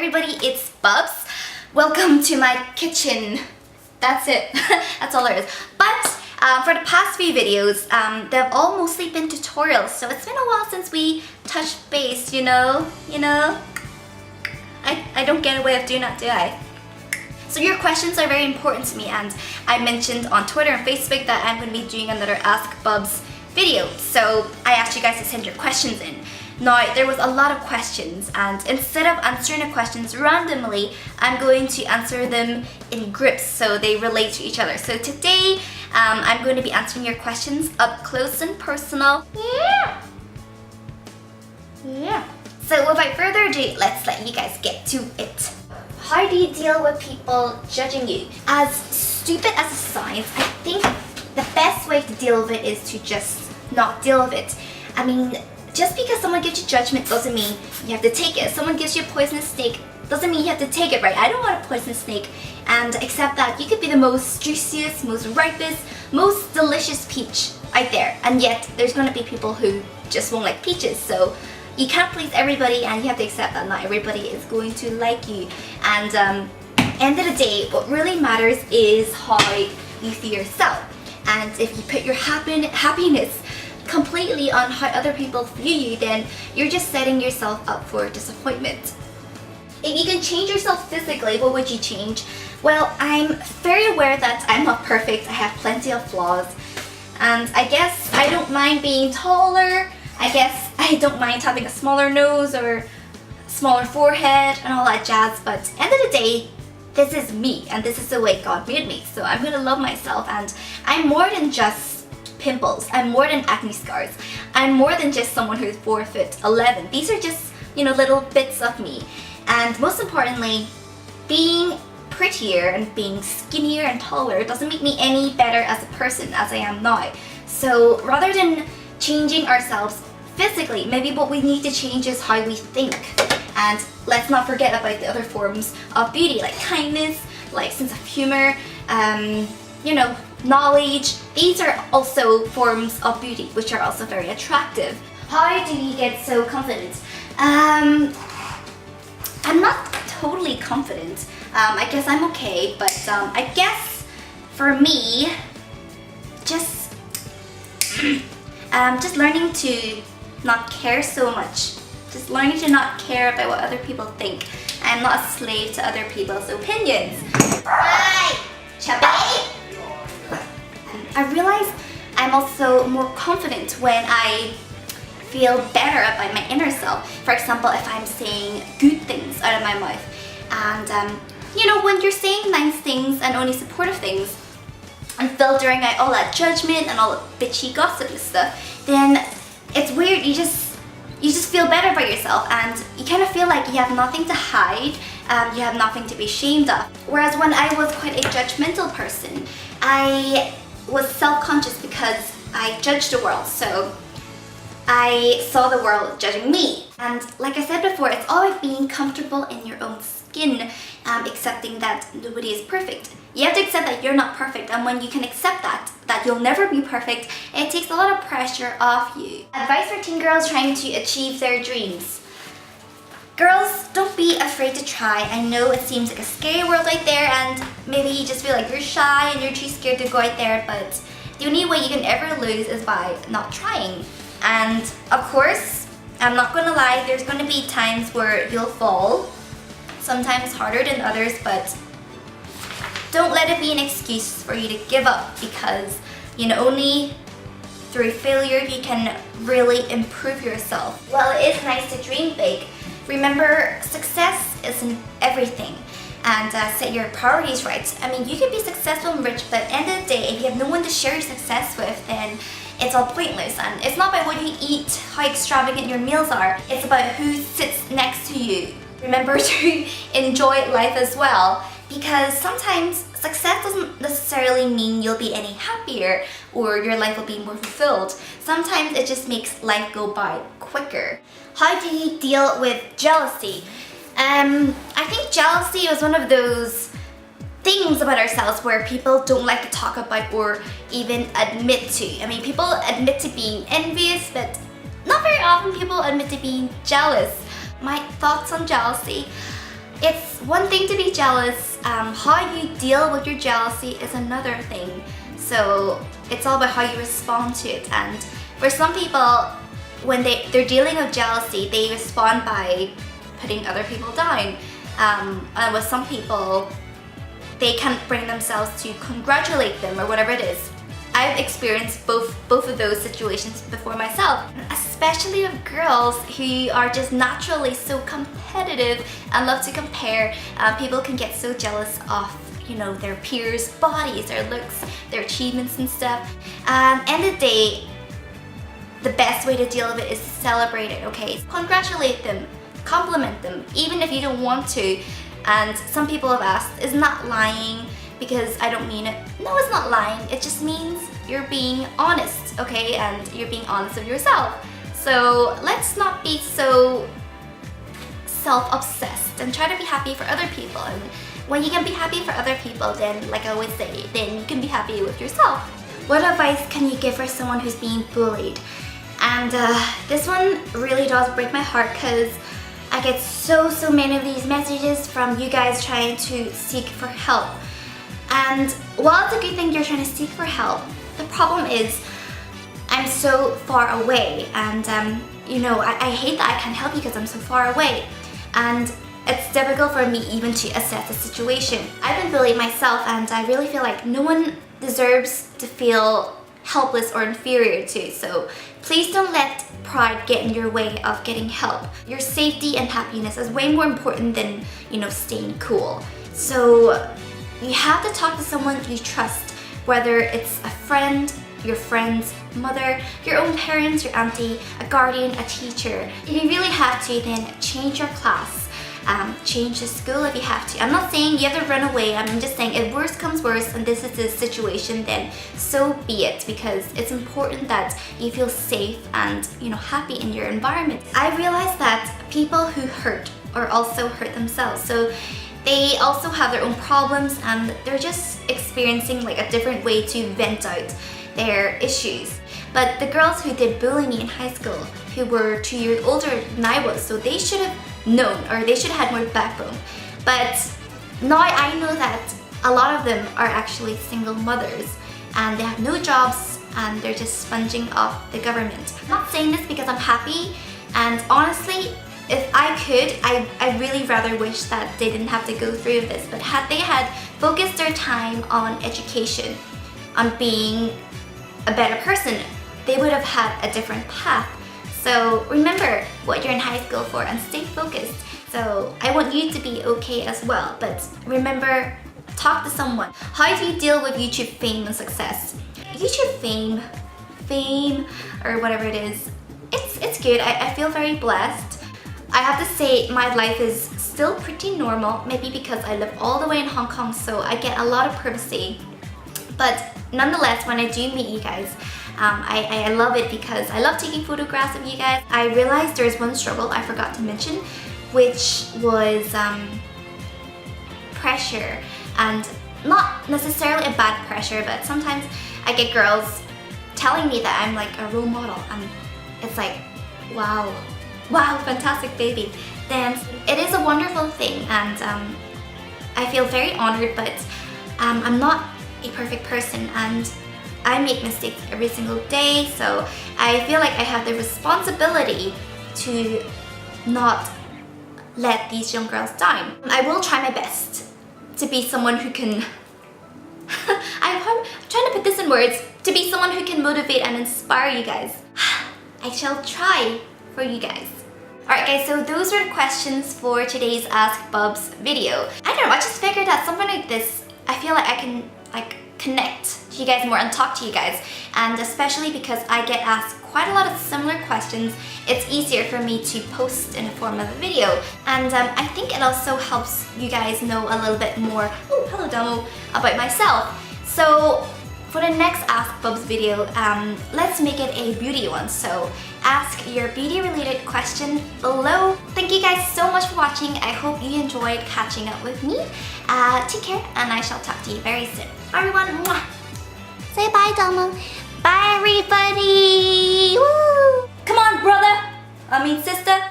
everybody, it's Bubz. Welcome to my kitchen. That's it. That's all there is. But for the past few videos, they've all mostly been tutorials, so it's been a while since we touched base, you know? I don't get away with doing that, do I? So your questions are very important to me, and I mentioned on Twitter and Facebook that I'm going to be doing another Ask Bubz video. So I asked you guys to send your questions in. Now, there was a lot of questions, and instead of answering the questions randomly, I'm going to answer them in groups so they relate to each other. So today, I'm going to be answering your questions up close and personal. Yeah. So without further ado, let's let you guys get to it. How do you deal with people judging you? As stupid as it sounds, I think the best way to deal with it is to just not deal with it. I mean, just because someone gives you judgment doesn't mean you have to take it. If someone gives you a poisonous snake, doesn't mean you have to take it, right? I don't want a poisonous snake, and accept that you could be the most juiciest, most ripest, most delicious peach out there, and yet there's going to be people who just won't like peaches. So you can't please everybody, and you have to accept that not everybody is going to like you. And end of the day, what really matters is how you feel yourself. And if you put your happiness completely on how other people view you, then you're just setting yourself up for disappointment. If you can change yourself physically, what would you change? Well, I'm very aware that I'm not perfect. I have plenty of flaws. And I guess I don't mind being taller. I guess I don't mind having a smaller nose or smaller forehead and all that jazz. But end of the day, this is me, and this is the way God made me. So I'm gonna love myself, and I'm more than just pimples. I'm more than acne scars. I'm more than just someone who's 4'11". These are just, little bits of me. And most importantly, being prettier and being skinnier and taller doesn't make me any better as a person as I am now. So rather than changing ourselves physically, maybe what we need to change is how we think. And let's not forget about the other forms of beauty, like kindness, like sense of humor, knowledge. These are also forms of beauty, which are also very attractive. How do you get so confident? I'm not totally confident. I guess I'm okay, but I guess for me, just learning to not care so much. Just learning to not care about what other people think. I'm not a slave to other people's opinions. Hi, Chappie! I realize I'm also more confident when I feel better about my inner self. For example, if I'm saying good things out of my mouth. And when you're saying nice things and only supportive things and filtering out all that judgment and all the bitchy gossipy stuff, then it's weird. You just feel better about yourself, and you kind of feel like you have nothing to hide, you have nothing to be ashamed of. Whereas when I was quite a judgmental person, I was self-conscious because I judged the world, so I saw the world judging me. And like I said before, it's all about being comfortable in your own skin, accepting that nobody is perfect. You have to accept that you're not perfect, and when you can accept that you'll never be perfect, it takes a lot of pressure off you. Advice for teen girls trying to achieve their dreams. Girls, don't be afraid to try. I know it seems like a scary world out there, and maybe you just feel like you're shy and you're too scared to go out there, but the only way you can ever lose is by not trying. And of course, I'm not gonna lie, there's gonna be times where you'll fall, sometimes harder than others, but don't let it be an excuse for you to give up, because only through failure you can really improve yourself. While it is nice to dream big, remember, success isn't everything, and set your priorities right. I mean, you can be successful and rich, but at the end of the day, if you have no one to share your success with, then it's all pointless. And it's not about what you eat, how extravagant your meals are. It's about who sits next to you. Remember to enjoy life as well, because sometimes success doesn't necessarily mean you'll be any happier or your life will be more fulfilled. Sometimes it just makes life go by quicker. How do you deal with jealousy? I think jealousy is one of those things about ourselves where people don't like to talk about or even admit to. I mean, people admit to being envious, but not very often people admit to being jealous. My thoughts on jealousy. it's one thing to be jealous, how you deal with your jealousy is another thing. So it's all about how you respond to it. And for some people, when they're dealing with jealousy, they respond by putting other people down. And with some people, they can't bring themselves to congratulate them or whatever it is. I've experienced both of those situations before myself, especially with girls who are just naturally so competitive and love to compare. People can get so jealous of, you know, their peers' bodies, their looks, their achievements and stuff. End of the day, the best way to deal with it is to celebrate it, okay? Congratulate them, compliment them, even if you don't want to. And some people have asked, isn't that lying? Because I don't mean it. No, it's not lying. It just means you're being honest, okay? And you're being honest with yourself. So let's not be so self-obsessed and try to be happy for other people. And when you can be happy for other people, then, like I always say, then you can be happy with yourself. What advice can you give for someone who's being bullied? And this one really does break my heart because I get so many of these messages from you guys trying to seek for help. And while it's a good thing you're trying to seek for help, the problem is I'm so far away, and you know, I hate that I can't help you because I'm so far away. And it's difficult for me even to assess the situation. I've been bullied myself, and I really feel like no one deserves to feel helpless or inferior to. So please don't let pride get in your way of getting help. Your safety and happiness is way more important than, you know, staying cool. So you have to talk to someone you trust, whether it's a friend, your friend's mother, your own parents, your auntie, a guardian, a teacher. If you really have to, then change your class, change the school if you have to. I'm not saying you have to run away. I'm just saying if worse comes worse and this is the situation, then so be it, because it's important that you feel safe and, you know, happy in your environment. I realized that people who hurt are also hurt themselves. So they also have their own problems and they're just experiencing like a different way to vent out their issues. But the girls who did bully me in high school, who were 2 years older than I was, so they should have known, or they should have had more backbone. But now I know that a lot of them are actually single mothers and they have no jobs and they're just sponging off the government. I'm not saying this because I'm happy, and honestly, if I could, I really rather wish that they didn't have to go through this. But had they had focused their time on education, on being a better person, they would have had a different path. So remember what you're in high school for and stay focused. So I want you to be okay as well, but remember, talk to someone. How do you deal with YouTube fame and success? YouTube fame, or whatever it is, it's good. I feel very blessed. I have to say my life is still pretty normal, maybe because I live all the way in Hong Kong, so I get a lot of privacy. But nonetheless, when I do meet you guys, I love it because I love taking photographs of you guys. I realized there's one struggle I forgot to mention, which was pressure. And not necessarily a bad pressure, but sometimes I get girls telling me that I'm like a role model, and it's like, wow, fantastic baby. Then it is a wonderful thing, and I feel very honored, but I'm not a perfect person and I make mistakes every single day, so I feel like I have the responsibility to not let these young girls down. I will try my best to be someone who can I'm trying to put this in words, to be someone who can motivate and inspire you guys. I shall try for you guys. Alright guys, so those were the questions for today's Ask Bubz video. I don't know, I just figured that something like this, I feel like I can connect to you guys more and talk to you guys, and especially because I get asked quite a lot of similar questions, it's easier for me to post in the form of a video. And I think it also helps you guys know a little bit more, oh hello Damo, about myself. So for the next Ask Bubz video, let's make it a beauty one. So ask your beauty related question below. Thank you guys so much for watching. I hope you enjoyed catching up with me. Take care, and I shall talk to you very soon. Bye everyone. Mwah. Say bye, Damo. Bye everybody. Woo. Come on, brother. I mean, sister.